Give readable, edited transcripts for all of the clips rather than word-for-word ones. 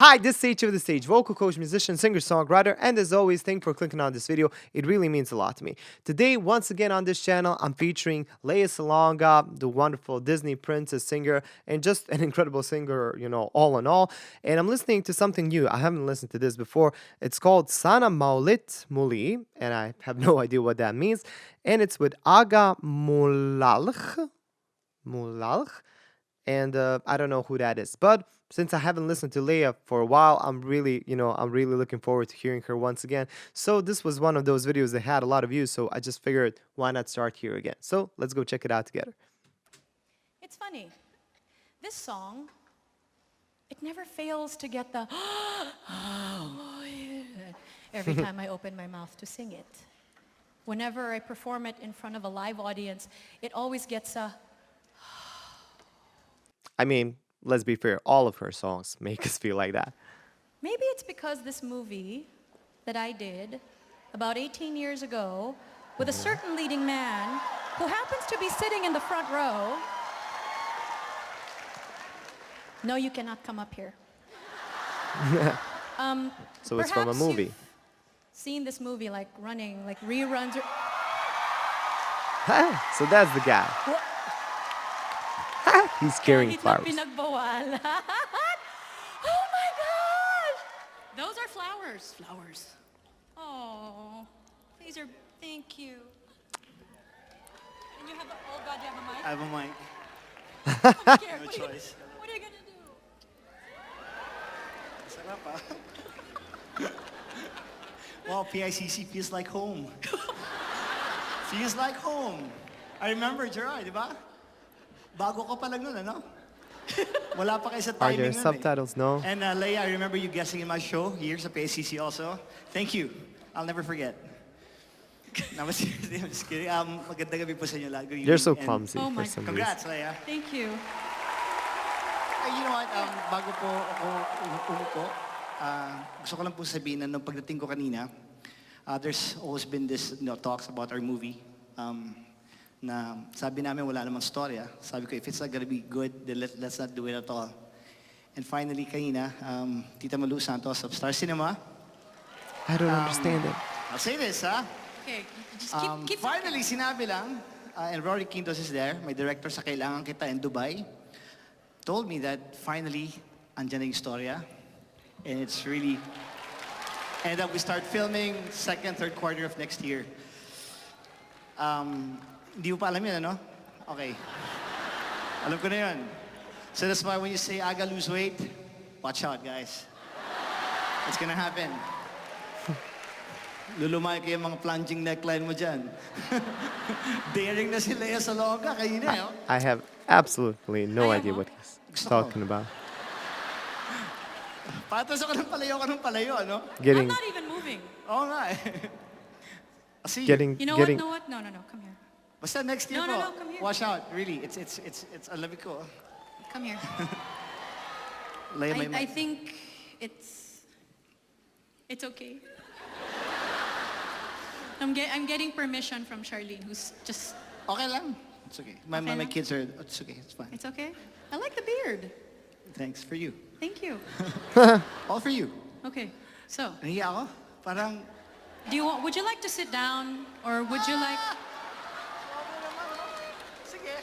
Hi, this is H of the Stage, vocal coach, musician, singer, songwriter, and as always, thank you for clicking on this video. It really means a lot to me. Today, once again on this channel, I'm featuring Lea Salonga, the wonderful Disney princess singer, and just an incredible singer, all in all. And I'm listening to something new. I haven't listened to this before. It's called Sana Maulit Muli, and I have no idea what that means. And it's with Aga Muhlach. Muhlach. And I don't know who that is. But since I haven't listened to Lea for a while, I'm really looking forward to hearing her once again. So this was one of those videos that had a lot of views, so I just figured why not start here again. So let's go check it out together. It's funny. This song, it never fails to get the every time I open my mouth to sing it. Whenever I perform it in front of a live audience, it always gets a I mean, let's be fair, all of her songs make us feel like that. Maybe it's because this movie that I did about 18 years ago with a certain leading man who happens to be sitting in the front row. No, you cannot come up here. So it's from a movie. You've seen this movie like running, like reruns. So that's the guy. He's carrying flowers. Pinagbawal. Oh my gosh! Those are flowers. Flowers. Oh, these are, thank you. And you have a, oh God, you have a mic? I have a mic. I'm scared. No What are you choice. what are you gonna do? Sarap ah. Wow, PICC feels like home. Feels like home. I remember, Gerard, di ba? Bago ka pa lang nun, ano? Wala pa kayo sa Are timing there nun subtitles? No. And Lea, I remember you guessing in my show here sa PICC also. Thank you. I'll never forget. No, I'm just kidding. Magandang gabi po sa inyo lahat. Good You're so evening, and clumsy Oh for my- some reason. Congrats, Lea. Thank you. You know what, bago po ako umupo, gusto ko lang po sabihin na nung pagdating ko kanina, there's always been this talks about our movie. Na sabi namin wala namang storya. Sabi ko, if it's not gonna be good, then let's not do it at all. And finally, kanina, Tita Malu Santos of Star Cinema. I don't understand it. I'll say this, ha? Okay, just keep Finally, sinabi lang, and Rory Quintos is there, my director sa Kailangan Kita in Dubai, told me that finally, andyan na yung storya. And it's really, and that we start filming second, third quarter of next year. Hindi mo pa alam yun, ano? Okay. Alam ko na yun. So that's why when you say, Aga, lose weight, watch out, guys. It's gonna happen. Lulumay kayo mga plunging neckline mo dyan. Daring na si Lea Salonga, kayo na, oh. I have absolutely no idea what he's Gusto ko. talking about. Patas ako ng palayo, ano? I'm Getting, not even moving. Oo nga eh. I'll see you. getting, You know getting. what? No, come here. Basta next year No, po. no, come here. Watch out, really. It's alam ko. Come here. Lea, may I think it's okay. I'm getting permission from Charlene, who's just, Okay lang. It's okay. My Okay lang? kids are, it's okay, it's fine. it's okay. I like the beard. Thanks for you. Thank you. All for you. Okay, so Nahiya ako? Parang, would you like to sit down, or would you like? sige.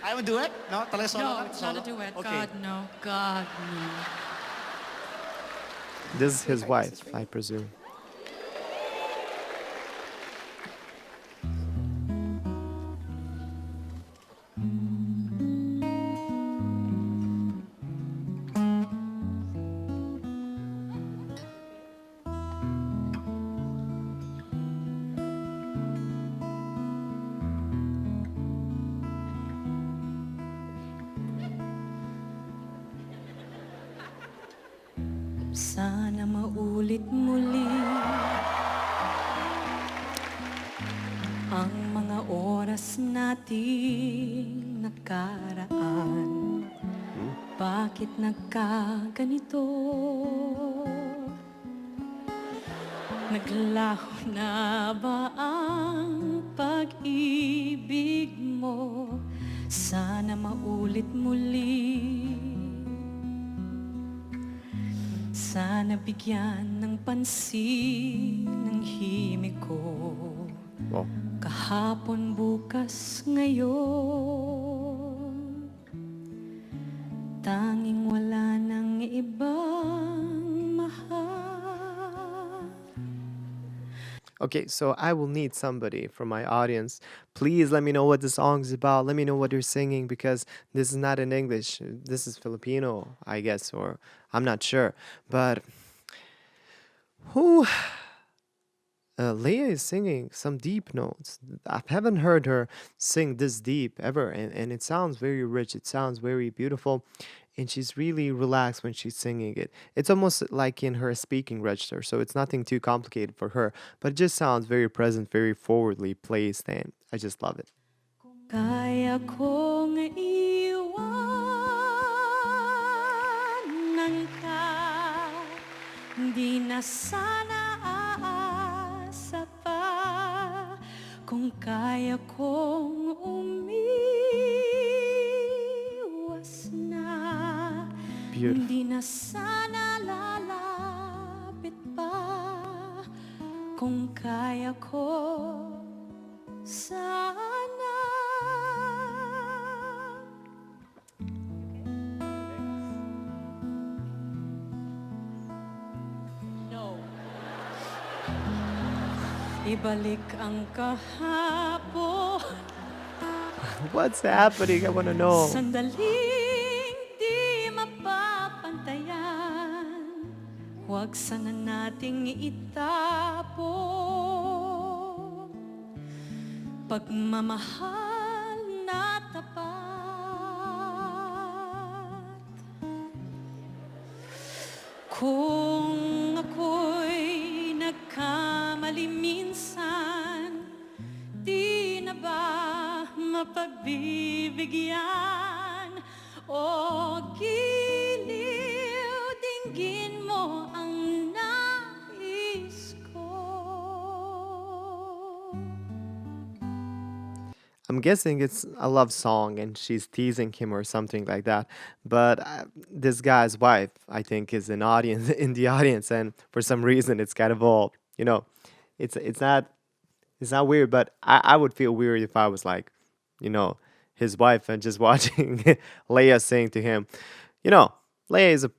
Ayaw mo duet? No? Talaga solo No, ka? it's not a Solo? duet. Okay. God no. God no. This is his wife, I presume. Sana maulit muli ang mga oras nating nakaraan. Bakit nagkaganito? Naglaho na ba ang pag-ibig mo? Sana maulit muli Sana bigyan ng pansin ng himig ko. Wow. Kahapon, bukas, ngayon. Tanging wala nang ibang mahal. Okay, so I will need somebody from my audience. Please let me know what the song is about. Let me know what you're singing because this is not in English. This is Filipino, I guess, or I'm not sure. But who? Lea is singing some deep notes. I haven't heard her sing this deep ever, and it sounds very rich. It sounds very beautiful, and she's really relaxed when she's singing it. It's almost like in her speaking register, so it's nothing too complicated for her, but it just sounds very present, very forwardly placed, and I just love it. Kaya kong iwanan ka, di na sana aasa pa. Kung kaya kong umiwas na, Beautiful. di na sana lalapit pa. Kung kaya ko sana. No. Ibalik ang kahapon. What's happening? I want to know. Sandaling di mapapantayan. Huwag sana nating itapon. Pagmamahal na tapat. Kung ako'y nagkamali minsan, di na ba mapagbibigyan? O giliw, dinggin mo ang nais ko. I'm guessing it's a love song and she's teasing him or something like that. But this guy's wife, I think, is an audience in the audience, and for some reason, it's kind of all it's not weird. But I would feel weird if I was like, his wife and just watching Lea sing to him. Lea is a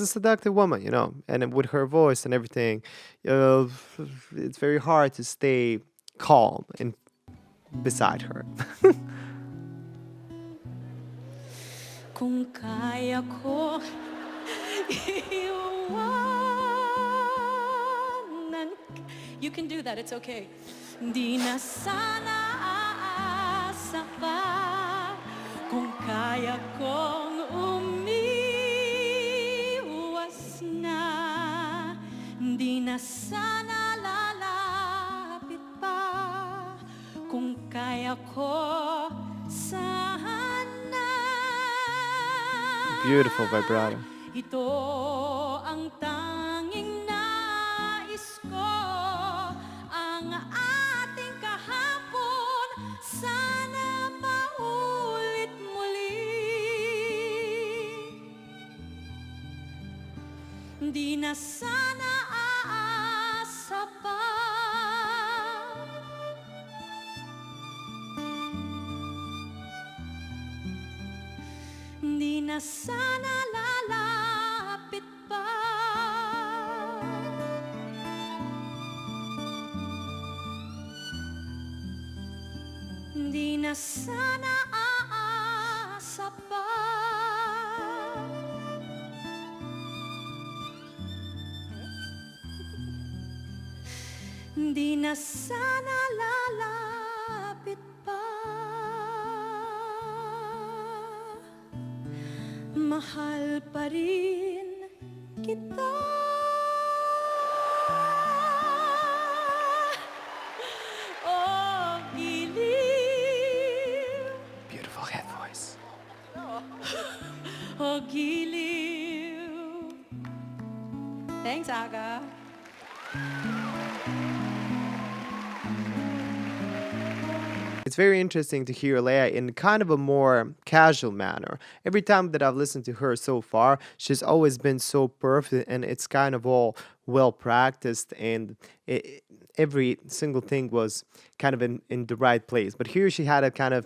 seductive woman, and with her voice and everything, it's very hard to stay calm and beside her. Kung kaya ko iwanan. You can do that, it's okay. Di na sana aasa pa. Kung kaya kong umiwas na. Di na sana lalapit pa. Kung kaya ko sana. Beautiful vibrato. Ito ang tanging nais ko. Ang ating kahapon sana maulit muli. Di na sana aasa pa. Di na sana lalapit pa. Di na sana aasa pa. Di na sana lalapit pa. Mahal pa rin kita. Oh, giliw. Beautiful head voice. Oh, giliw. Thanks, Aga. It's very interesting to hear Lea in kind of a more casual manner. Every time that I've listened to her so far, she's always been so perfect, and it's kind of all well practiced, and every single thing was kind of in the right place. But here she had a kind of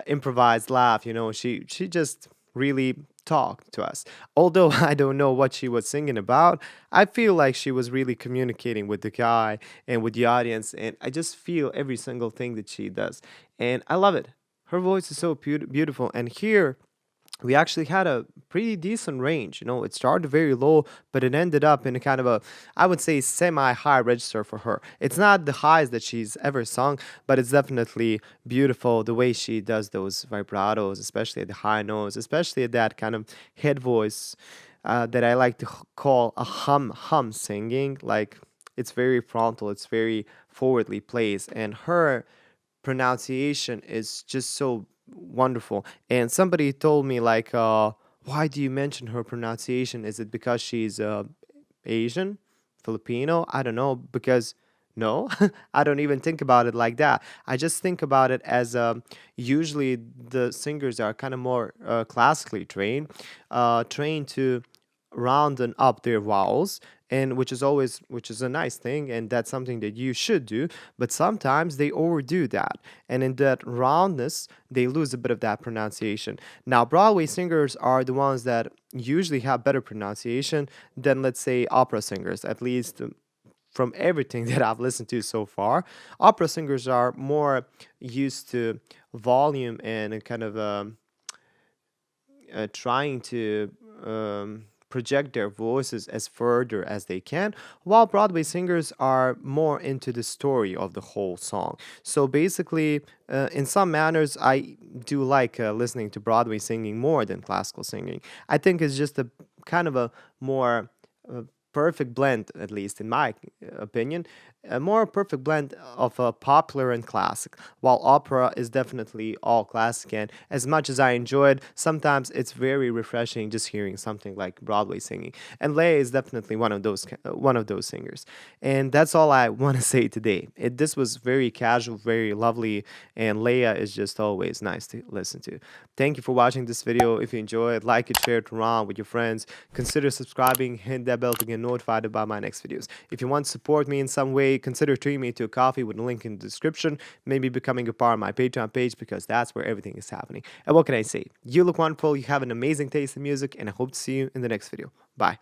improvised laugh. She just really talked to us. Although I don't know what she was singing about, I feel like she was really communicating with the guy and with the audience, and I just feel every single thing that she does, and I love it. Her voice is so beautiful, and here we actually had a pretty decent range. It started very low, but it ended up in a kind of a, I would say, semi-high register for her. It's not the highs that she's ever sung, but it's definitely beautiful the way she does those vibratos, especially at the high notes, especially at that kind of head voice that I like to call a hum singing. Like, it's very frontal, it's very forwardly placed, and her pronunciation is just so wonderful. And somebody told me, like, why do you mention her pronunciation? Is it because she's Asian, Filipino? I don't know, because no, I don't even think about it like that. I just think about it as usually the singers are kind of more classically trained to rounding up their vowels, and which is a nice thing, and that's something that you should do. But sometimes they overdo that, and in that roundness they lose a bit of that pronunciation. Now, Broadway singers are the ones that usually have better pronunciation than, let's say, opera singers, at least from everything that I've listened to so far. Opera singers are more used to volume and kind of trying to project their voices as further as they can, while Broadway singers are more into the story of the whole song. So basically, in some manners, I do like listening to Broadway singing more than classical singing. I think it's just a kind of a more perfect blend, at least in my opinion, a more perfect blend of popular and classic, while opera is definitely all classic. And as much as I enjoy it, sometimes it's very refreshing just hearing something like Broadway singing. And Lea is definitely one of those singers. And that's all I want to say today. This was very casual, very lovely, and Lea is just always nice to listen to. Thank you for watching this video. If you enjoyed, like it, share it around with your friends. Consider subscribing, hit that bell to get notified about my next videos. If you want to support me in some way, consider treating me to a coffee with a link in the description, maybe becoming a part of my Patreon page, because that's where everything is happening. And what can I say? You look wonderful, you have an amazing taste in music, and I hope to see you in the next video. Bye.